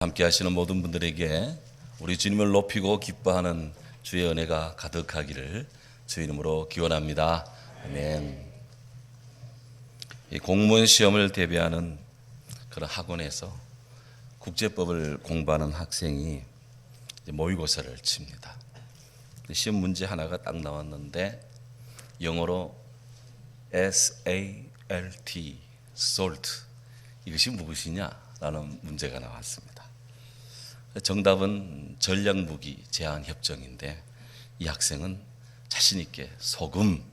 함께 하시는 모든 분들에게 우리 주님을 높이고 기뻐하는 주의 은혜가 가득하기를 주의 이름으로 기원합니다. 아멘. 이 공무원 시험을 대비하는 그런 학원에서 국제법을 공부하는 학생이 모의고사를 칩니다. 시험 문제 하나가 딱 나왔는데 영어로 SALT, salt, 이것이 무엇이냐라는 문제가 나왔습니다. 정답은 전략무기 제한협정인데 이 학생은 자신 있게 소금이라고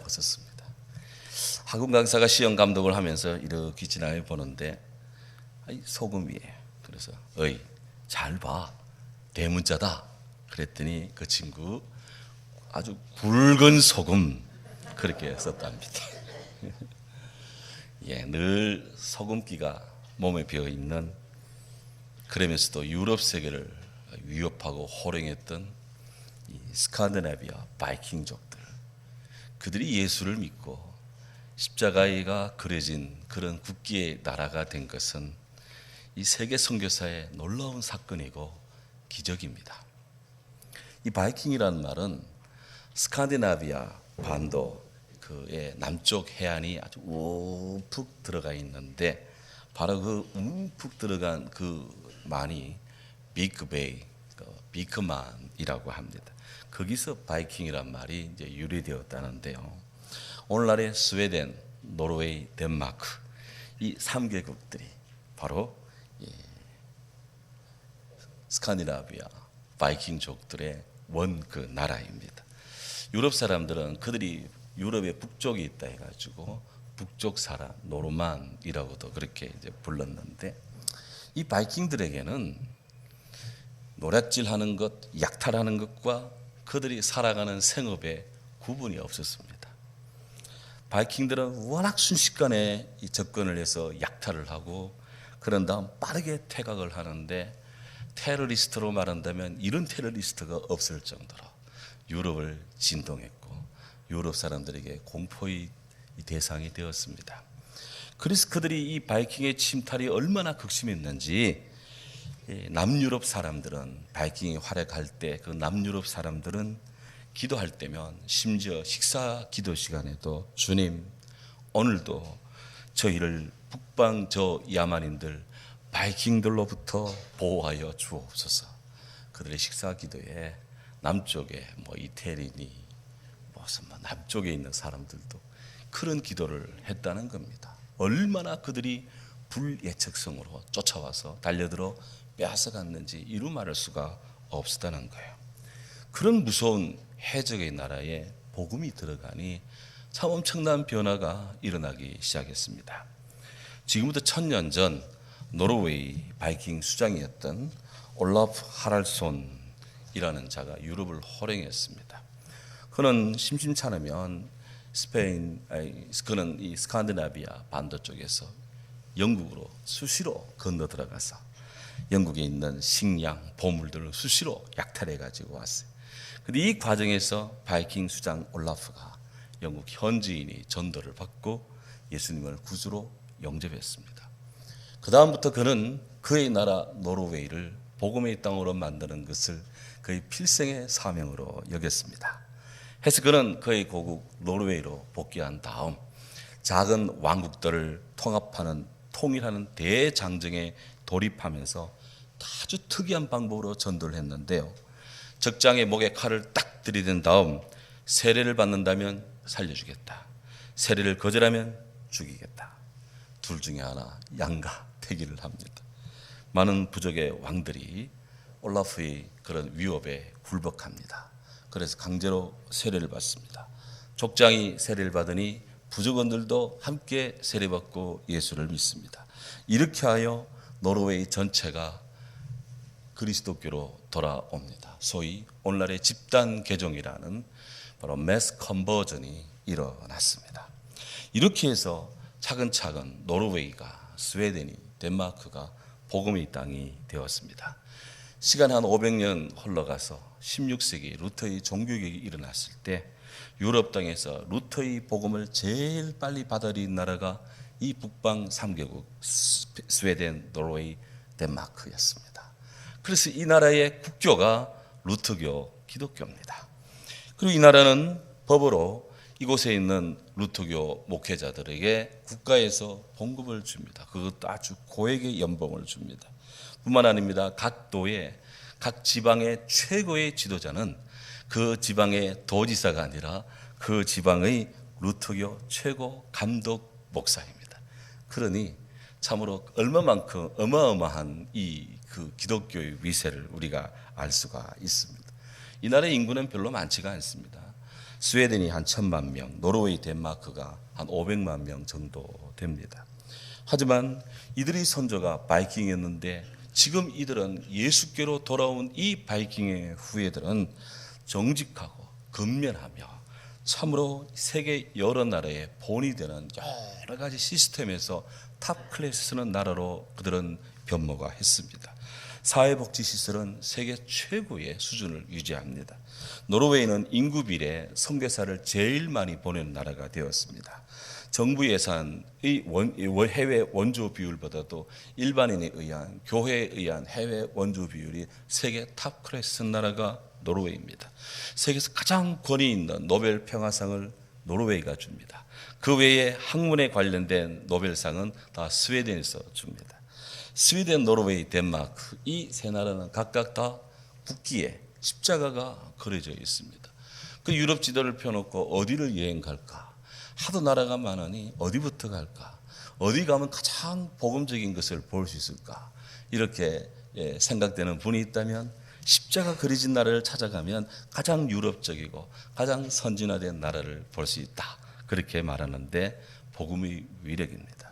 썼습니다. 학원 강사가 시험 감독을 하면서 이렇게 지나해 보는데 소금이에요. 그래서 잘 봐, 대문자다 그랬더니 그 친구 아주 굵은 소금 그렇게 썼답니다. 늘 소금기가 몸에 배어있는, 그러면서도 유럽 세계를 위협하고 호령했던 이 스칸디나비아 바이킹족들, 그들이 예수를 믿고 십자가가 그려진 그런 국기의 나라가 된 것은 이 세계 선교사의 놀라운 사건이고 기적입니다. 이 바이킹이라는 말은 스칸디나비아 반도 그의 남쪽 해안이 아주 우푹 들어가 있는데 바로 그 움푹 들어간 그 만이 비크베이, 비크만이라고 합니다. 거기서 바이킹이란 말이 이제 유래되었다는데요. 오늘날의 스웨덴, 노르웨이, 덴마크 이 3개국들이 바로 스칸디나비아 바이킹족들의 원 그 나라입니다. 유럽 사람들은 그들이 유럽의 북쪽에 있다 해가지고 북쪽 사람, 노르만이라고도 그렇게 이제 불렀는데, 이 바이킹들에게는 노략질하는 것, 약탈하는 것과 그들이 살아가는 생업에 구분이 없었습니다. 바이킹들은 워낙 순식간에 접근을 해서 약탈을 하고 그런 다음 빠르게 퇴각을 하는데, 테러리스트로 말한다면 이런 테러리스트가 없을 정도로 유럽을 진동했고 유럽 사람들에게 공포의 대상이 되었습니다. 그래서 그들이 이 바이킹의 침탈이 얼마나 극심했는지 남유럽 사람들은, 바이킹이 활약할 때 그 남유럽 사람들은 기도할 때면 심지어 식사 기도 시간에도 주님, 오늘도 저희를 북방 저 야만인들 바이킹들로부터 보호하여 주옵소서. 그들의 식사 기도에 남쪽에 이태리니 무슨 남쪽에 있는 사람들도 그런 기도를 했다는 겁니다. 얼마나 그들이 불예측성으로 쫓아와서 달려들어 빼앗아갔는지 이루 말할 수가 없었다는 거예요. 그런 무서운 해적의 나라에 복음이 들어가니 참 엄청난 변화가 일어나기 시작했습니다. 지금부터 1000년 전 노르웨이 바이킹 수장이었던 올라프 하랄손이라는 자가 유럽을 호령했습니다. 그는 심심찮으면 그는 이 스칸디나비아 반도 쪽에서 영국으로 수시로 건너 들어가서 영국에 있는 식량, 보물들을 수시로 약탈해 가지고 왔어요. 그런데 이 과정에서 바이킹 수장 올라프가 영국 현지인이 전도를 받고 예수님을 구주로 영접했습니다. 그 다음부터 그는 그의 나라 노르웨이를 복음의 땅으로 만드는 것을 그의 필생의 사명으로 여겼습니다. 해서 그는 그의 고국 노르웨이로 복귀한 다음 작은 왕국들을 통합하는, 통일하는 대장정에 돌입하면서 아주 특이한 방법으로 전도를 했는데요. 적장의 목에 칼을 딱 들이댄 다음 세례를 받는다면 살려주겠다, 세례를 거절하면 죽이겠다, 둘 중에 하나 양가 태기를 합니다. 많은 부족의 왕들이 올라프의 그런 위협에 굴복합니다. 그래서 강제로 세례를 받습니다. 족장이 세례를 받으니 부족원들도 함께 세례받고 예수를 믿습니다. 이렇게 하여 노르웨이 전체가 그리스도교로 돌아옵니다. 소위 오늘날의 집단 개종이라는 바로 매스 컨버전이 일어났습니다. 이렇게 해서 차근차근 노르웨이가, 스웨덴이, 덴마크가 복음의 땅이 되었습니다. 시간 한 500년 흘러가서 16세기 루터의 종교개혁이 일어났을 때 유럽 땅에서 루터의 복음을 제일 빨리 받아들인 나라가 이 북방 3개국 스웨덴, 노르웨이, 덴마크였습니다. 그래서 이 나라의 국교가 루터교 기독교입니다. 그리고 이 나라는 법으로 이곳에 있는 루터교 목회자들에게 국가에서 봉급을 줍니다. 그것도 아주 고액의 연봉을 줍니다. 뿐만 아닙니다. 각 도의 각 지방의 최고의 지도자는 그 지방의 도지사가 아니라 그 지방의 루터교 최고 감독 목사입니다. 그러니 참으로 얼마만큼 어마어마한 그 기독교의 위세를 우리가 알 수가 있습니다. 이 나라의 인구는 별로 많지가 않습니다. 스웨덴이 한 1,000만 명, 노르웨이, 덴마크가 한 500만 명 정도 됩니다. 하지만 이들의 선조가 바이킹이었는데 지금 이들은 예수께로 돌아온 이 바이킹의 후예들은 정직하고 근면하며 참으로 세계 여러 나라의 본이 되는 여러 가지 시스템에서 탑 클래스는 나라로 그들은 변모가 했습니다. 사회복지시설은 세계 최고의 수준을 유지합니다. 노르웨이는 인구 비례 선교사를 제일 많이 보내는 나라가 되었습니다. 정부 예산의 해외 원조 비율보다도 일반인에 의한 교회에 의한 해외 원조 비율이 세계 탑 클래스 나라가 노르웨이입니다. 세계에서 가장 권위 있는 노벨 평화상을 노르웨이가 줍니다. 그 외에 학문에 관련된 노벨상은 다 스웨덴에서 줍니다. 스웨덴, 노르웨이, 덴마크 이 세 나라는 각각 다 국기에 십자가가 그려져 있습니다. 그 유럽 지도를 펴놓고 어디를 여행 갈까? 하도 나라가 많으니 어디부터 갈까? 어디 가면 가장 복음적인 것을 볼 수 있을까? 이렇게 생각되는 분이 있다면 십자가 그려진 나라를 찾아가면 가장 유럽적이고 가장 선진화된 나라를 볼 수 있다. 그렇게 말하는데 복음의 위력입니다.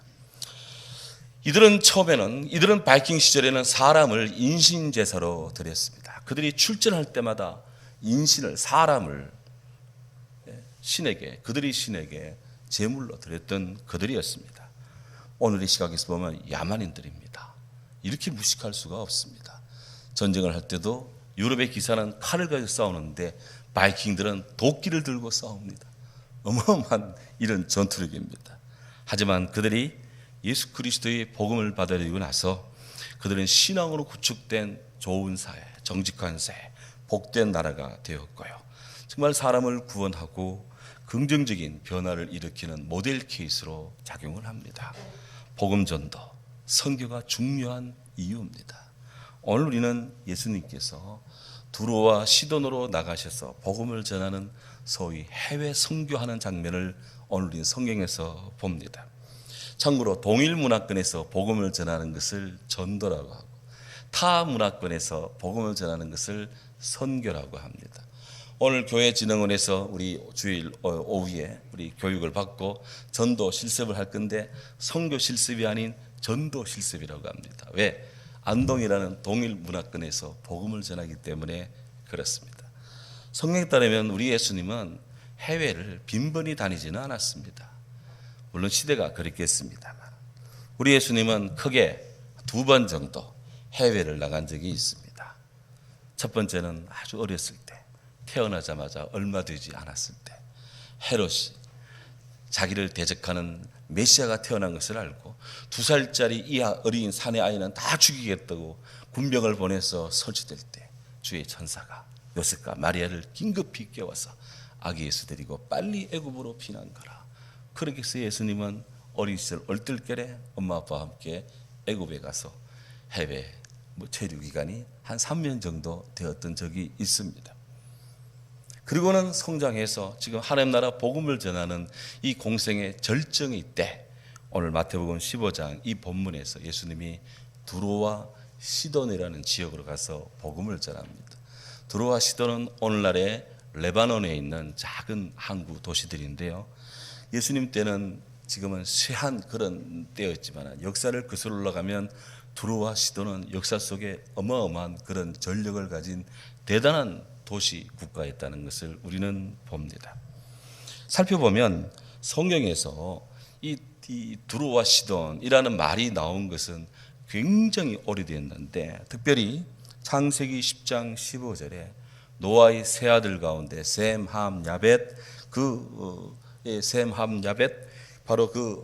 이들은 바이킹 시절에는 사람을 인신제사로 드렸습니다. 그들이 출전할 때마다 사람을 그들이 신에게 제물로 드렸던 그들이었습니다. 오늘의 시각에서 보면 야만인들입니다. 이렇게 무식할 수가 없습니다. 전쟁을 할 때도 유럽의 기사는 칼을 가지고 싸우는데 바이킹들은 도끼를 들고 싸웁니다. 어마어마한 이런 전투력입니다. 하지만 그들이 예수 그리스도의 복음을 받아들이고 나서 그들은 신앙으로 구축된 좋은 사회, 정직한 사회, 복된 나라가 되었고요. 정말 사람을 구원하고 긍정적인 변화를 일으키는 모델 케이스로 작용을 합니다. 복음 전도, 선교가 중요한 이유입니다. 오늘 우리는 예수님께서 두로와 시돈으로 나가셔서 복음을 전하는 소위 해외 선교하는 장면을 오늘 우리는 성경에서 봅니다. 참고로 동일 문화권에서 복음을 전하는 것을 전도라고 하고 타 문화권에서 복음을 전하는 것을 선교라고 합니다. 오늘 교회진흥원에서 우리 주일 오후에 우리 교육을 받고 전도 실습을 할 건데 선교 실습이 아닌 전도 실습이라고 합니다. 왜? 안동이라는 동일 문화권에서 복음을 전하기 때문에 그렇습니다. 성경에 따르면 우리 예수님은 해외를 빈번히 다니지는 않았습니다. 물론 시대가 그랬겠습니다만 우리 예수님은 크게 2번 정도 해외를 나간 적이 있습니다. 첫 번째는 아주 어렸을 때, 태어나자마자 얼마 되지 않았을 때 헤롯이 자기를 대적하는 메시아가 태어난 것을 알고 2살짜리 이하 어린 사내 아이는 다 죽이겠다고 군병을 보내서 설치될 때 주의 천사가 요셉과 마리아를 긴급히 깨워서 아기 예수 데리고 빨리 애굽으로 피난 거라. 그렇게 해서 예수님은 어린 시절 얼떨결에 엄마 아빠와 함께 애굽에 가서 해외 체류 기간이 한 3년 정도 되었던 적이 있습니다. 그리고는 성장해서 지금 하나님 나라 복음을 전하는 이 공생의 절정의 때 오늘 마태복음 15장 이 본문에서 예수님이 두로와 시돈이라는 지역으로 가서 복음을 전합니다. 두로와 시돈은 오늘날의 레바논에 있는 작은 항구 도시들인데요. 예수님 때는 지금은 쇠한 그런 때였지만 역사를 거슬러 올라가면 두로와 시돈은 역사 속에 어마어마한 그런 전력을 가진 대단한 도시 국가였다는 것을 우리는 봅니다. 살펴보면 성경에서 이 두로와 시돈이라는 말이 나온 것은 굉장히 오래됐는데 특별히 창세기 10장 15절에 노아의 세 아들 가운데 셈, 함, 야벳 셈, 함, 야벳 바로 그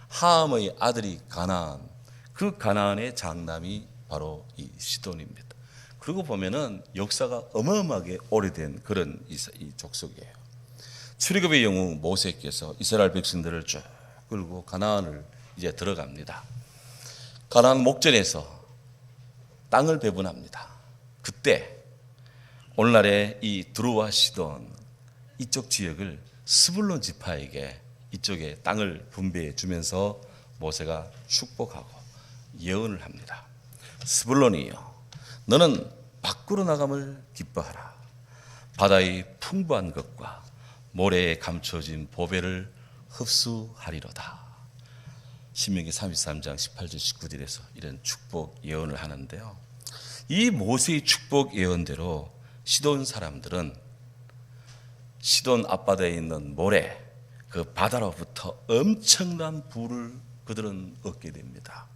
함의 아들이 가나안 그 가나안의 장남이 바로 이 시돈입니다. 그러고 보면은 역사가 어마어마하게 오래된 그런 이 족속이에요. 출애굽의 영웅 모세께서 이스라엘 백성들을 쭉 끌고 가나안을 이제 들어갑니다. 가나안 목전에서 땅을 배분합니다. 그때 오늘날의 이 드로와 시돈 이쪽 지역을 스불론 지파에게 이쪽에 땅을 분배해 주면서 모세가 축복하고 예언을 합니다. 스불론이여, 너는 밖으로 나감을 기뻐하라. 바다의 풍부한 것과 모래에 감춰진 보배를 흡수하리로다. 신명기 33장 18절 19절에서 이런 축복 예언을 하는데요. 이 모세의 축복 예언대로 시돈 사람들은 시돈 앞바다에 있는 모래, 그 바다로부터 엄청난 부를 그들은 얻게 됩니다.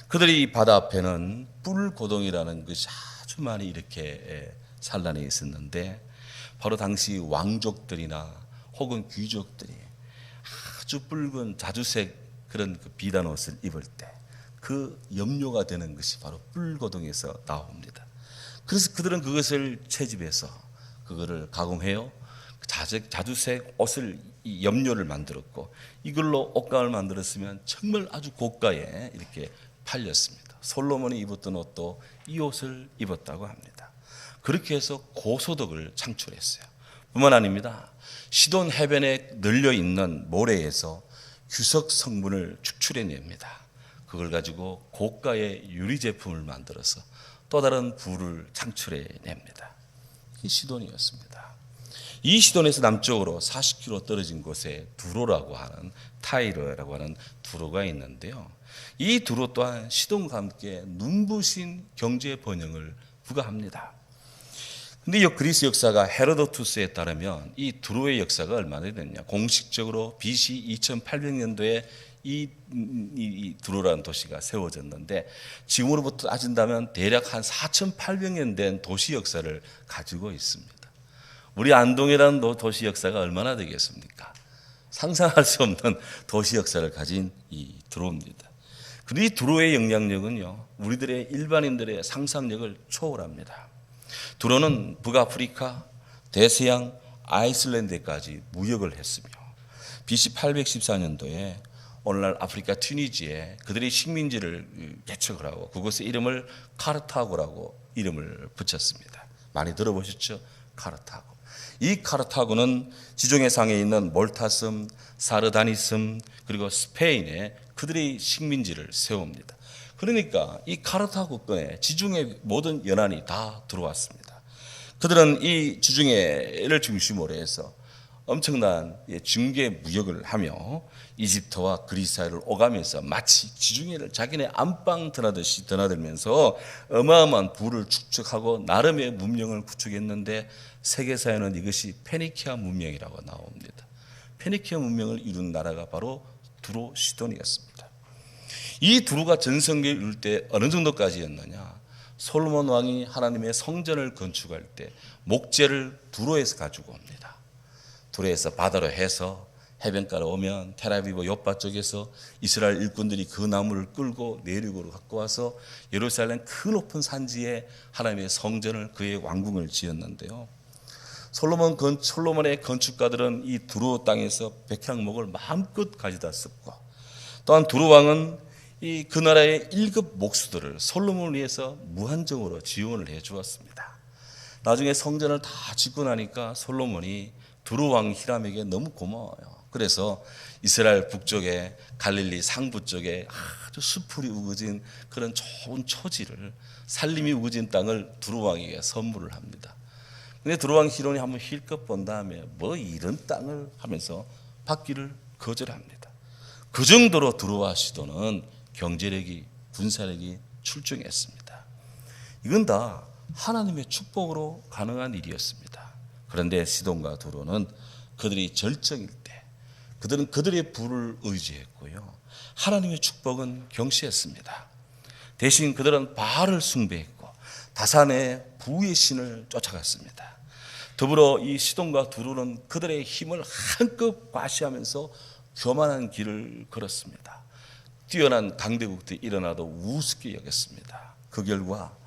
그들이 이 바다 앞에는 뿔고동이라는 것이 아주 많이 이렇게 산란해 있었는데, 바로 당시 왕족들이나 혹은 귀족들이 아주 붉은 자주색 그런 그 비단 옷을 입을 때 그 염료가 되는 것이 바로 뿔고동에서 나옵니다. 그래서 그들은 그것을 채집해서 그거를 가공해요. 자주색 옷을, 이 염료를 만들었고, 이걸로 옷감을 만들었으면 정말 아주 고가에 이렇게 팔렸습니다. 솔로몬이 입었던 옷도 이 옷을 입었다고 합니다. 그렇게 해서 고소득을 창출했어요. 뿐만 아닙니다. 시돈 해변에 널려 있는 모래에서 규석 성분을 추출해냅니다. 그걸 가지고 고가의 유리 제품을 만들어서 또 다른 부를 창출해냅니다. 이 시돈이었습니다. 이 시돈에서 남쪽으로 40km 떨어진 곳에 두로라고 하는, 타이르라고 하는 두로가 있는데요. 이 두로 또한 시돈과 함께 눈부신 경제 번영을 부과합니다. 근데 이 그리스 역사가 헤로도투스에 따르면 이 두로의 역사가 얼마나 됐냐? 공식적으로 BC 2800년도에 이 두로라는 도시가 세워졌는데, 지금으로부터 따진다면 대략 한 4800년 된 도시 역사를 가지고 있습니다. 우리 안동이라는 도시 역사가 얼마나 되겠습니까? 상상할 수 없는 도시 역사를 가진 이 두로입니다. 근데 이 두로의 영향력은요, 우리들의 일반인들의 상상력을 초월합니다. 두로는 북아프리카, 대서양, 아이슬란드까지 무역을 했으며, BC 814년도에 오늘날 아프리카 튀니지에 그들의 식민지를 개척을 하고 그곳의 이름을 카르타고라고 이름을 붙였습니다. 많이 들어보셨죠? 카르타고. 이 카르타고는 지중해 상에 있는 몰타섬, 사르다니섬, 그리고 스페인에 그들의 식민지를 세웁니다. 그러니까 이 카르타고권에 지중해 모든 연안이 다 들어왔습니다. 그들은 이 지중해를 중심으로 해서 엄청난 중개 무역을 하며 이집트와 그리스 사이를 오가면서 마치 지중해를 자기네 안방 드나듯이 드나들면서 어마어마한 부를 축적하고 나름의 문명을 구축했는데, 세계사에는 이것이 페니키아 문명이라고 나옵니다. 페니키아 문명을 이룬 나라가 바로 두로 시돈이었습니다. 이 두로가 전성기에 이룰 때 어느 정도까지였느냐? 솔로몬 왕이 하나님의 성전을 건축할 때 목재를 두로에서 가지고 옵니다. 두로에서 바다로 해서 해변가로 오면 텔아비브 요파 쪽에서 이스라엘 일꾼들이 그 나무를 끌고 내륙으로 갖고 와서 예루살렘 그 높은 산지에 하나님의 성전을, 그의 왕궁을 지었는데요. 솔로몬의 건축가들은 이 두로 땅에서 백향목을 마음껏 가져다 썼고, 또한 두로 왕은 그 나라의 1급 목수들을 솔로몬을 위해서 무한정으로 지원을 해 주었습니다. 나중에 성전을 다 짓고 나니까 솔로몬이 두로 왕 히람에게 너무 고마워요. 그래서 이스라엘 북쪽에 갈릴리 상부 쪽에 아주 수풀이 우거진 그런 좋은 초지를, 산림이 우거진 땅을 두로 왕에게 선물을 합니다. 근데 두로 왕 히람이 한번 힐끗 본 다음에 뭐 이런 땅을 하면서 받기를 거절합니다. 그 정도로 두로와 시돈은 경제력이, 군사력이 출중했습니다. 이건 다 하나님의 축복으로 가능한 일이었습니다. 그런데 시돈과 두로는 그들이 절정일 때 그들은 그들의 부를 의지했고요, 하나님의 축복은 경시했습니다. 대신 그들은 바알을 숭배했고 다산의 부의 신을 쫓아갔습니다. 더불어 이 시돈과 두로는 그들의 힘을 한껏 과시하면서 교만한 길을 걸었습니다. 뛰어난 강대국들이 일어나도 우습게 여겼습니다. 그 결과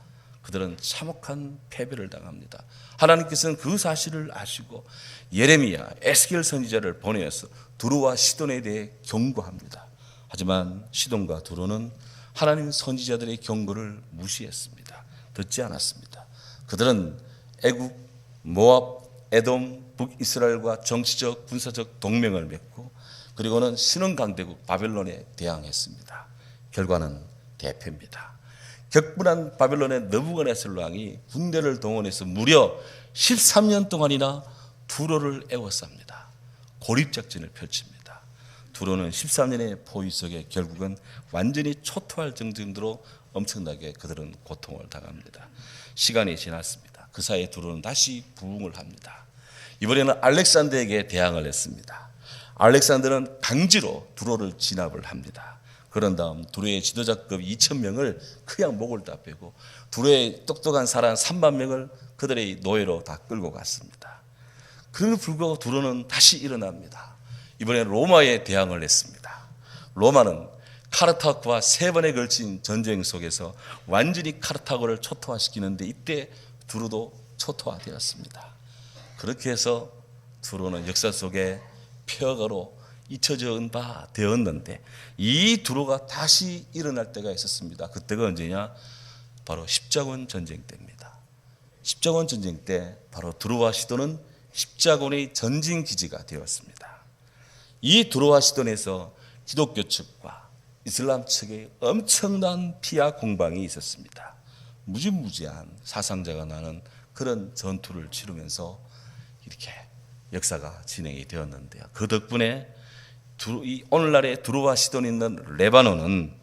그들은 참혹한 패배를 당합니다. 하나님께서는 그 사실을 아시고 예레미야, 에스겔 선지자를 보내어서 두로와 시돈에 대해 경고합니다. 하지만 시돈과 두로는 하나님 선지자들의 경고를 무시했습니다. 듣지 않았습니다. 그들은 애국, 모압, 에돔, 북이스라엘과 정치적, 군사적 동맹을 맺고 그리고는 신흥강대국 바벨론에 대항했습니다. 결과는 대패입니다. 격분한 바벨론의 느부갓네살 왕이 군대를 동원해서 무려 13년 동안이나 두로를 에워쌉니다. 고립작전을 펼칩니다. 두로는 13년의 포위 속에 결국은 완전히 초토할 정도로 엄청나게 그들은 고통을 당합니다. 시간이 지났습니다. 그 사이에 두로는 다시 부흥을 합니다. 이번에는 알렉산더에게 대항을 했습니다. 알렉산더는 강제로 두로를 진압을 합니다. 그런 다음 두로의 지도자급 2,000명을 그냥 목을 다 빼고 두로의 똑똑한 사람 3만 명을 그들의 노예로 다 끌고 갔습니다. 그럼에도 불구하고 두로는 다시 일어납니다. 이번에 로마에 대항을 했습니다. 로마는 카르타고와 3번에 걸친 전쟁 속에서 완전히 카르타고를 초토화시키는데 이때 두로도 초토화되었습니다. 그렇게 해서 두로는 역사 속에 폐허가로 잊혀진 바 되었는데 이 두로가 다시 일어날 때가 있었습니다. 그때가 언제냐? 바로 십자군 전쟁 때입니다. 십자군 전쟁 때 바로 두로와 시돈은 십자군의 전진 기지가 되었습니다. 이 두로와 시돈에서 기독교 측과 이슬람 측의 엄청난 피하 공방이 있었습니다. 무지무지한 사상자가 나는 그런 전투를 치르면서 이렇게 역사가 진행이 되었는데요. 그 덕분에 오늘날의 두로와 시돈에 있는 레바논은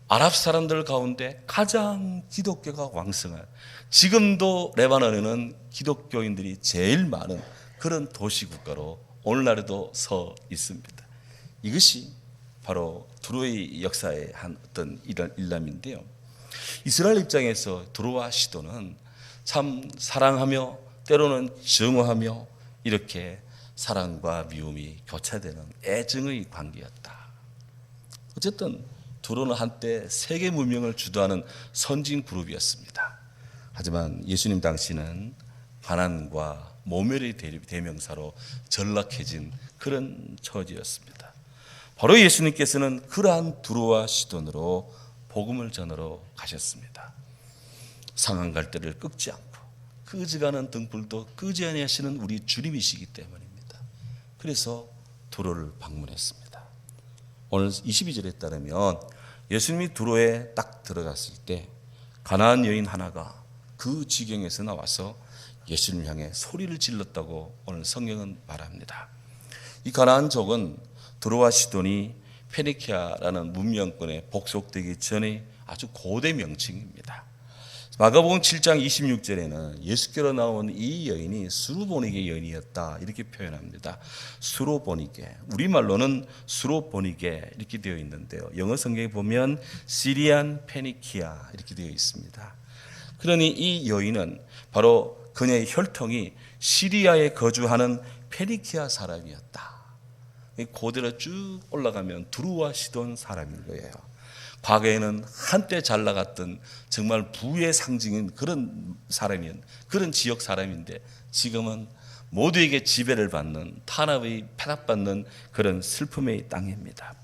아랍 사람들 가운데 가장 기독교가 왕성한, 지금도 레바논에는 기독교인들이 제일 많은 그런 도시국가로 오늘날에도 서 있습니다. 이것이 바로 두로의 역사의 한 어떤 일람인데요. 이스라엘 입장에서 두로와 시돈은 참 사랑하며 때로는 증오하며 이렇게 사랑과 미움이 교차되는 애증의 관계였다. 어쨌든 두로는 한때 세계 문명을 주도하는 선진 그룹이었습니다. 하지만 예수님 당시는 가난과 모멸의 대명사로 전락해진 그런 처지였습니다. 바로 예수님께서는 그러한 두로와 시돈으로 복음을 전하러 가셨습니다. 상한 갈대를 꺾지 않고 꺼져가는 등불도 끄지 아니하시는 우리 주님이시기 때문입니다. 그래서 두로를 방문했습니다. 오늘 22절에 따르면 예수님이 두로에 딱 들어갔을 때 가나안 여인 하나가 그 지경에서 나와서 예수님 향해 소리를 질렀다고 오늘 성경은 말합니다. 이 가나안족은 두로와 시돈이 페니키아라는 문명권에 복속되기 전에 아주 고대 명칭입니다. 마가복음 7장 26절에는 예수께로 나온 이 여인이 수로보니게 여인이었다 이렇게 표현합니다. 수로보니게, 우리말로는 수로보니게 이렇게 되어 있는데요. 영어 성경에 보면 시리안 페니키아 이렇게 되어 있습니다. 그러니 이 여인은 바로 그녀의 혈통이 시리아에 거주하는 페니키아 사람이었다. 고대로 쭉 올라가면 두로와 시돈 사람인 거예요. 과거에는 한때 잘 나갔던 정말 부의 상징인 그런 사람인, 그런 지역 사람인데 지금은 모두에게 지배를 받는, 탄압의 패압받는 그런 슬픔의 땅입니다.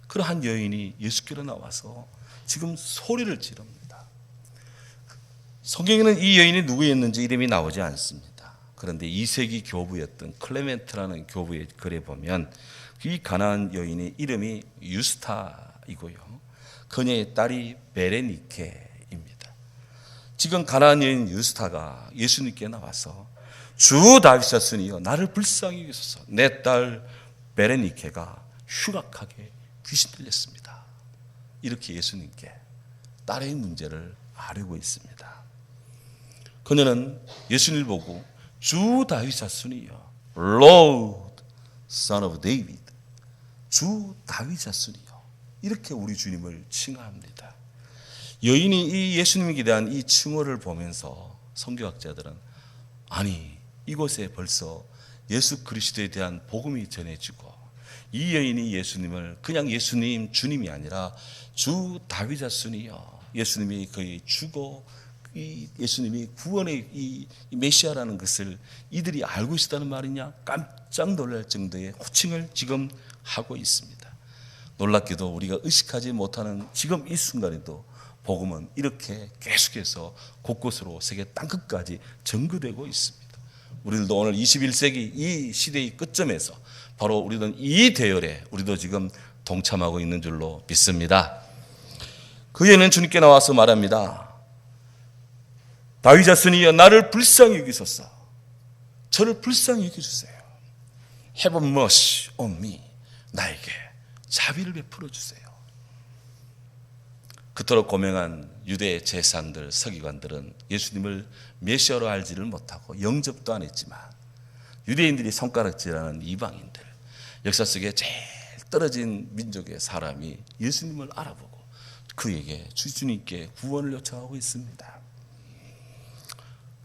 그러한 여인이 예수께로 나와서 지금 소리를 지릅니다. 성경에는 이 여인이 누구였는지 이름이 나오지 않습니다. 그런데 2세기 교부였던 클레멘트라는 교부의 글에 보면 이 가나안 여인의 이름이 유스타이고요. 그녀의 딸이 베레니케입니다. 지금 가나안 여인 유스타가 예수님께 나와서 주 다윗 자손이여 나를 불쌍히 여기소서, 내 딸 베레니케가 흉악하게 귀신 들렸습니다. 이렇게 예수님께 딸의 문제를 아뢰고 있습니다. 그녀는 예수님을 보고 주 다윗 자손이여, Lord, Son of David, 주 다윗 자손이여, 이렇게 우리 주님을 칭하합니다. 여인이 이 예수님에 대한 이 칭호를 보면서 성경학자들은 아니 이곳에 벌써 예수 그리스도에 대한 복음이 전해지고 이 여인이 예수님을 그냥 예수님 주님이 아니라 주 다윗 자손이여, 예수님이 그의 주고 이 예수님이 구원의 이 메시아라는 것을 이들이 알고 있었다는 말이냐, 깜짝 놀랄 정도의 호칭을 지금 하고 있습니다. 놀랍게도 우리가 의식하지 못하는 지금 이 순간에도 복음은 이렇게 계속해서 곳곳으로 세계 땅끝까지 전거되고 있습니다. 우리들도 오늘 21세기 이 시대의 끝점에서 바로 우리는 이 대열에 우리도 지금 동참하고 있는 줄로 믿습니다. 그 여인은 주님께 나와서 말합니다. 다윗 자손이여, 나를 불쌍히 여기소서. 저를 불쌍히 여겨주세요. Have mercy on me. 나에게 자비를 베풀어 주세요. 그토록 고명한 유대 제사장들, 서기관들은 예수님을 메시아로 알지를 못하고 영접도 안 했지만 유대인들이 손가락질하는 이방인들, 역사 속에 제일 떨어진 민족의 사람이 예수님을 알아보고 그에게 주님께 구원을 요청하고 있습니다.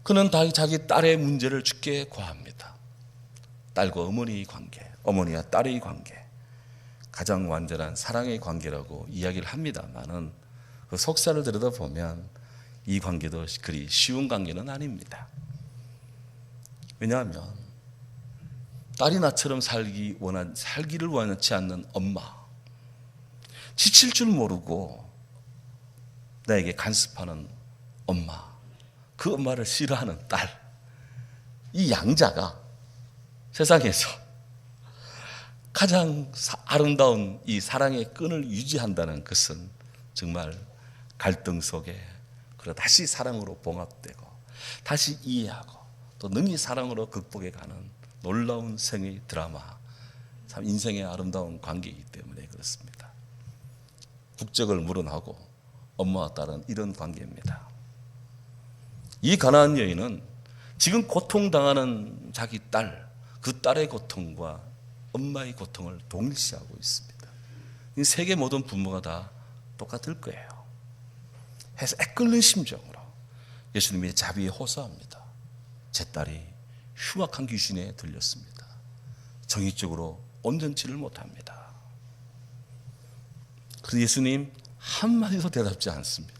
그는 자기 딸의 문제를 주께 고합니다. 딸과 어머니의 관계, 어머니와 딸의 관계, 가장 완전한 사랑의 관계라고 이야기를 합니다만은 그 속사를 들여다보면 이 관계도 그리 쉬운 관계는 아닙니다. 왜냐하면 딸이 나처럼 살기를 원치 않는 엄마, 지칠 줄 모르고 나에게 간섭하는 엄마, 그 엄마를 싫어하는 딸, 이 양자가 세상에서 가장 아름다운 이 사랑의 끈을 유지한다는 것은 정말 갈등 속에 다시 사랑으로 봉합되고 다시 이해하고 또 능히 사랑으로 극복해 가는 놀라운 생의 드라마, 참 인생의 아름다운 관계이기 때문에 그렇습니다. 국적을 물어나고 엄마와 딸은 이런 관계입니다. 이 가나안 여인은 지금 고통당하는 자기 딸, 그 딸의 고통과 엄마의 고통을 동일시하고 있습니다. 세계 모든 부모가 다 똑같을 거예요. 해서 애끓는 심정으로 예수님의 자비에 호소합니다. 제 딸이 흉악한 귀신에 들렸습니다. 정의적으로 온전치를 못합니다. 그래서 예수님 한마디도 대답지 않습니다.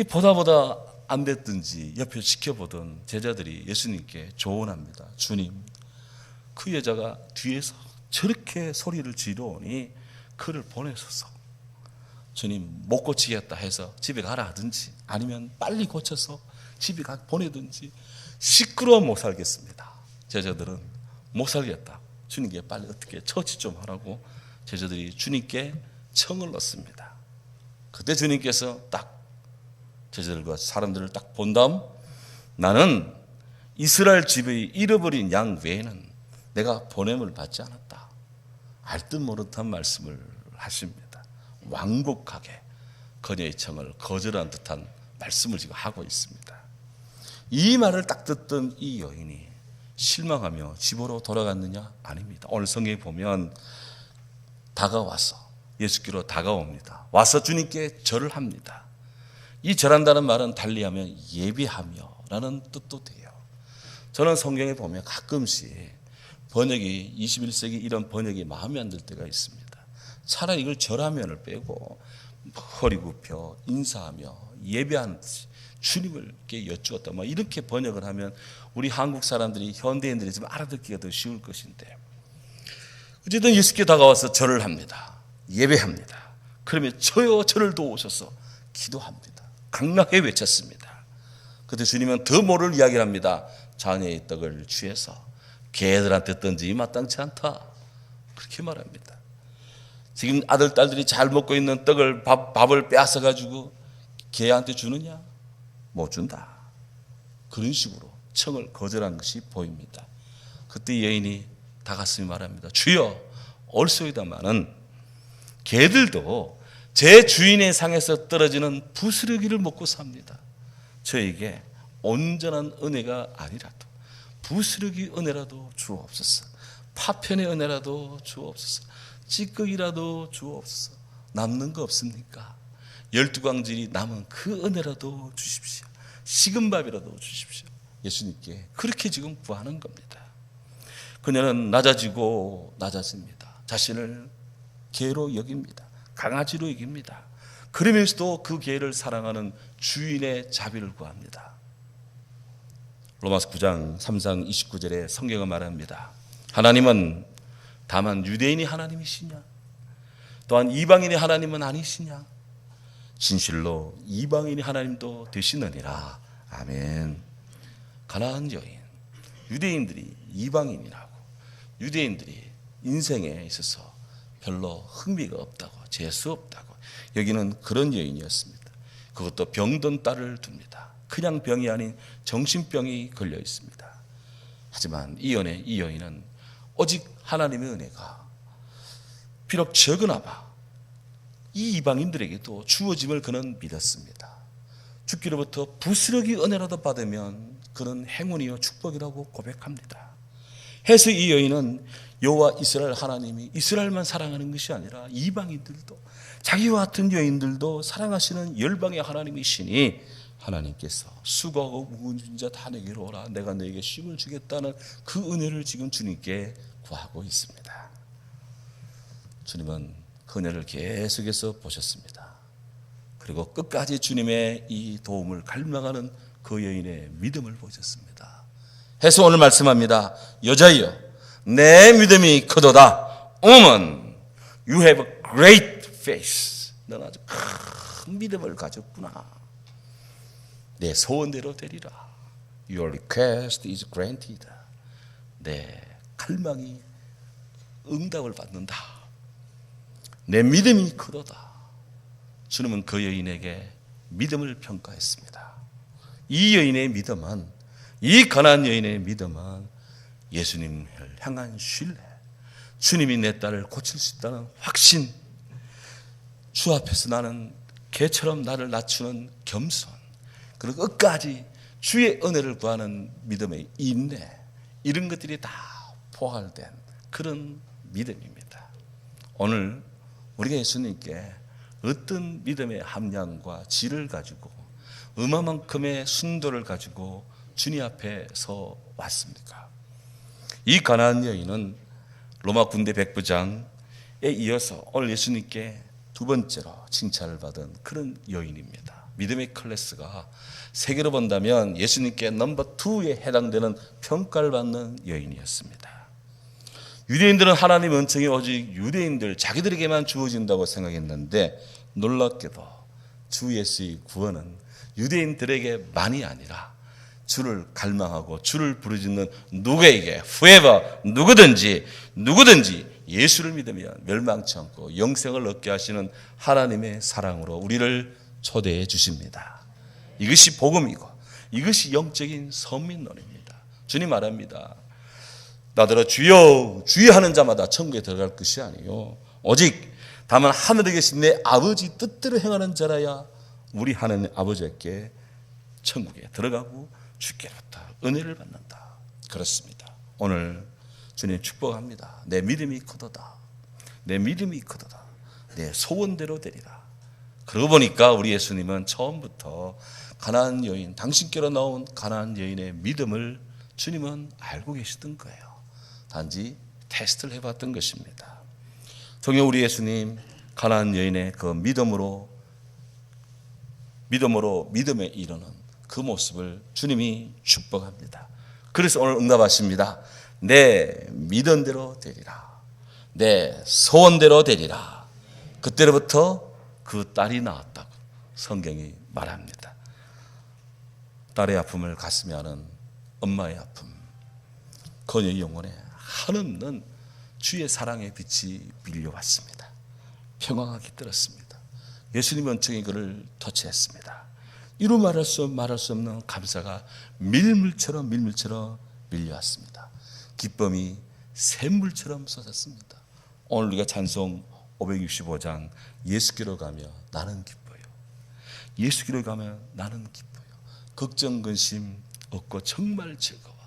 보다 안 됐든지 옆에 지켜보던 제자들이 예수님께 조언합니다. 주님, 그 여자가 뒤에서 저렇게 소리를 지르오니 그를 보내소서. 주님, 못 고치겠다 해서 집에 가라 하든지 아니면 빨리 고쳐서 집에 보내든지, 시끄러워 못 살겠습니다. 제자들은 못 살겠다. 주님께 빨리 어떻게 처치 좀 하라고 제자들이 주님께 청을 넣습니다. 그때 주님께서 딱 제자들과 사람들을 딱 본 다음, 나는 이스라엘 집의 잃어버린 양 외에는 내가 보냄을 받지 않았다. 알듯 모르듯한 말씀을 하십니다. 완곡하게 그녀의 청을 거절한 듯한 말씀을 지금 하고 있습니다. 이 말을 딱 듣던 이 여인이 실망하며 집으로 돌아갔느냐? 아닙니다. 오늘 성경에 보면 다가와서 예수께로 다가옵니다. 와서 주님께 절을 합니다. 이 절한다는 말은 달리하면 예비하며 라는 뜻도 돼요. 저는 성경에 보면 가끔씩 번역이 21세기 이런 번역이 마음에 안 들 때가 있습니다. 차라리 이걸 절하면을 빼고 허리 굽혀 인사하며 예배하는 주님을 이렇게 여쭈었다, 이렇게 번역을 하면 우리 한국 사람들이, 현대인들이 좀 알아듣기가 더 쉬울 것인데, 어쨌든 예수께 다가와서 절을 합니다. 예배합니다. 그러면 저요 저를 도우셔서 기도합니다. 강력하게 외쳤습니다. 그때 주님은 더 모를 이야기를 합니다. 자녀의 떡을 취해서 개들한테 던지기 마땅치 않다, 그렇게 말합니다. 지금 아들 딸들이 잘 먹고 있는 떡을 밥을 빼앗아 가지고 개한테 주느냐? 못 준다. 그런 식으로 청을 거절한 것이 보입니다. 그때 여인이 다가서며 말합니다. 주여, 옳소이다마는 개들도 제 주인의 상에서 떨어지는 부스러기를 먹고 삽니다. 저에게 온전한 은혜가 아니라도 부스러기 은혜라도 주옵소서. 파편의 은혜라도 주옵소서. 찌꺼기라도 주옵소서. 남는 거 없습니까? 12광질이 남은 그 은혜라도 주십시오. 식은 밥이라도 주십시오. 예수님께 그렇게 지금 구하는 겁니다. 그녀는 낮아지고 낮아집니다. 자신을 개로 여깁니다. 강아지로 여깁니다. 그러면서도 그 개를 사랑하는 주인의 자비를 구합니다. 로마서 9장 3장 29절에 성경은 말합니다. 하나님은 다만 유대인이 하나님이시냐? 또한 이방인이 하나님은 아니시냐? 진실로 이방인이 하나님도 되시느니라. 아멘. 가나안 여인, 유대인들이 이방인이라고, 유대인들이 인생에 있어서 별로 흥미가 없다고, 재수 없다고 여기는 그런 여인이었습니다. 그것도 병든 딸을 둡니다. 그냥 병이 아닌 정신병이 걸려 있습니다. 하지만 이 여인은 오직 하나님의 은혜가 비록 적으나마 이 이방인들에게도 주어짐을 그는 믿었습니다. 주께로부터 부스러기 은혜라도 받으면 그는 행운이요 축복이라고 고백합니다. 해서 이 여인은 여호와 이스라엘 하나님이 이스라엘만 사랑하는 것이 아니라 이방인들도, 자기와 같은 여인들도 사랑하시는 열방의 하나님이시니 하나님께서 수고하고 무거운 자 다 내게로 오라, 내가 너에게 쉼을 주겠다는 그 은혜를 지금 주님께 구하고 있습니다. 주님은 그녀를 계속해서 보셨습니다. 그리고 끝까지 주님의 이 도움을 갈망하는 그 여인의 믿음을 보셨습니다. 해서 오늘 말씀합니다. 여자여, 내 믿음이 크도다. Woman, you have a great faith. 넌 아주 큰 믿음을 가졌구나. 내 소원대로 되리라. Your request is granted. 내 갈망이 응답을 받는다. 내 믿음이 크도다. 주님은 그 여인에게 믿음을 평가했습니다. 이 여인의 믿음은, 이 가나안 여인의 믿음은 예수님을 향한 신뢰, 주님이 내 딸을 고칠 수 있다는 확신, 주 앞에서 나는 개처럼 나를 낮추는 겸손, 그리고 끝까지 주의 은혜를 구하는 믿음의 인내, 이런 것들이 다 포괄된 그런 믿음입니다. 오늘 우리가 예수님께 어떤 믿음의 함량과 질을 가지고 얼마만큼의 순도를 가지고 주님 앞에 서 왔습니까? 이 가나안 여인은 로마 군대 백부장에 이어서 오늘 예수님께 두 번째로 칭찬을 받은 그런 여인입니다. 믿음의 클래스가 세계로 본다면 예수님께 넘버 2에 해당되는 평가를 받는 여인이었습니다. 유대인들은 하나님 은총이 오직 유대인들 자기들에게만 주어진다고 생각했는데 놀랍게도 주 예수의 구원은 유대인들에게만이 아니라 주를 갈망하고 주를 부르짖는 누구에게, whoever, 누구든지 예수를 믿으면 멸망치 않고 영생을 얻게 하시는 하나님의 사랑으로 우리를 초대해 주십니다. 이것이 복음이고 이것이 영적인 선민론입니다. 주님 말합니다. 나더러 주여 주여 하는 자마다 천국에 들어갈 것이 아니요 오직 다만 하늘에 계신 내 아버지 뜻대로 행하는 자라야 우리 하나님 아버지께 천국에 들어가고 주께로부터 은혜를 받는다. 그렇습니다. 오늘 주님 축복합니다. 내 믿음이 크도다. 내 믿음이 크도다. 내 소원대로 되리라. 그러고 보니까 우리 예수님은 처음부터 가나안 여인, 당신께로 나온 가나안 여인의 믿음을 주님은 알고 계시던 거예요. 단지 테스트를 해봤던 것입니다. 정녕 우리 예수님 가나안 여인의 그 믿음에 이르는 그 모습을 주님이 축복합니다. 그래서 오늘 응답하십니다. 내 믿음대로 되리라. 내 소원대로 되리라. 그때로부터 그 딸이 나왔다고 성경이 말합니다. 딸의 아픔을 가슴에 안은 엄마의 아픔, 그녀의 영혼에 한없는 주의 사랑의 빛이 밀려왔습니다. 평화가 깃들었습니다. 예수님의 은총이 그를 터치했습니다. 이루 말할 수 없는 감사가 밀물처럼 밀려왔습니다. 기쁨이 샘물처럼 쏟았습니다. 오늘 우리가 찬송 565장 예수께로 가며 나는 기뻐요. 예수께로 가며 나는 기뻐요. 걱정 근심 없고 정말 즐거워.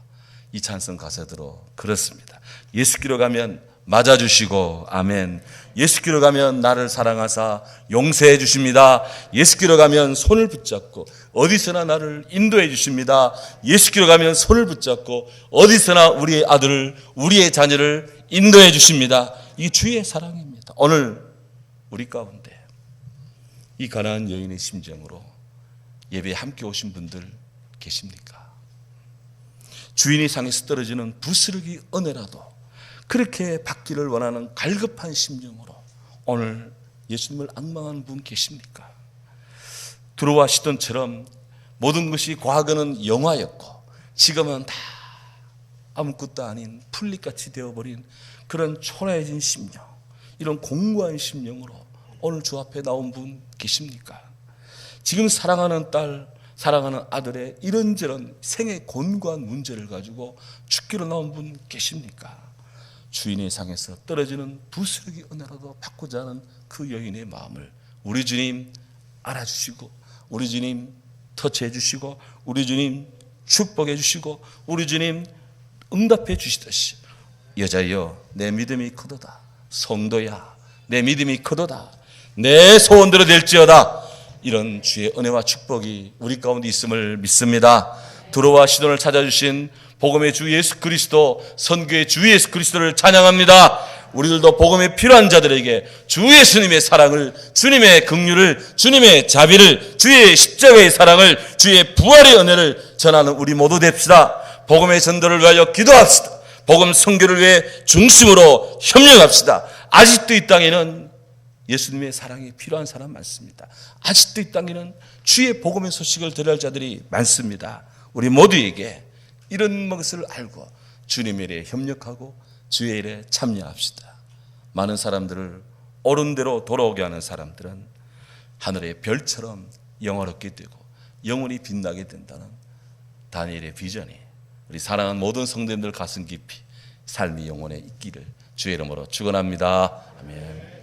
이 찬송 가사대로 그렇습니다. 예수께로 가면 맞아주시고 아멘. 예수께로 가면 나를 사랑하사 용서해 주십니다. 예수께로 가면 손을 붙잡고 어디서나 나를 인도해 주십니다. 예수께로 가면 손을 붙잡고 어디서나 우리의 아들을, 우리의 자녀를 인도해 주십니다. 이 주의 사랑입니다. 오늘 우리 가운데 이 가난한 여인의 심정으로 예배에 함께 오신 분들 계십니까? 주인의 상에서 떨어지는 부스러기 은혜라도 그렇게 받기를 원하는 갈급한 심정으로 오늘 예수님을 앙망하는 분 계십니까? 두로와 시돈처럼 모든 것이 과거는 영화였고 지금은 다 아무것도 아닌 풀잎같이 되어버린 그런 초라해진 심령, 이런 공고한 심령으로 오늘 주 앞에 나온 분 계십니까? 지금 사랑하는 딸, 사랑하는 아들의 이런저런 생의 곤고한 문제를 가지고 죽기로 나온 분 계십니까? 주인의 상에서 떨어지는 부스러기 은혜라도 받고자 하는 그 여인의 마음을 우리 주님 알아주시고, 우리 주님 터치해 주시고, 우리 주님 축복해 주시고, 우리 주님 응답해 주시듯이 여자여 내 믿음이 크도다, 성도야 내 믿음이 크도다, 내 소원대로 될지어다, 이런 주의 은혜와 축복이 우리 가운데 있음을 믿습니다. 두로와 시돈을 찾아주신 복음의 주 예수 그리스도, 선교의 주 예수 그리스도를 찬양합니다. 우리들도 복음에 필요한 자들에게 주 예수님의 사랑을, 주님의 긍휼을, 주님의 자비를, 주의 십자가의 사랑을, 주의 부활의 은혜를 전하는 우리 모두 됩시다. 복음의 전도를 위하여 기도합시다. 복음 선교를 위해 중심으로 협력합시다. 아직도 이 땅에는 예수님의 사랑이 필요한 사람 많습니다. 아직도 이 땅에는 주의 복음의 소식을 들을 자들이 많습니다. 우리 모두에게 이런 것을 알고 주님의 일에 협력하고 주의 일에 참여합시다. 많은 사람들을 옳은 대로 돌아오게 하는 사람들은 하늘의 별처럼 영화롭게 되고 영원히 빛나게 된다는 다니엘의 비전이 우리 사랑하는 모든 성도님들 가슴 깊이 삶이 영원에 있기를 주의 이름으로 축원합니다. 아멘.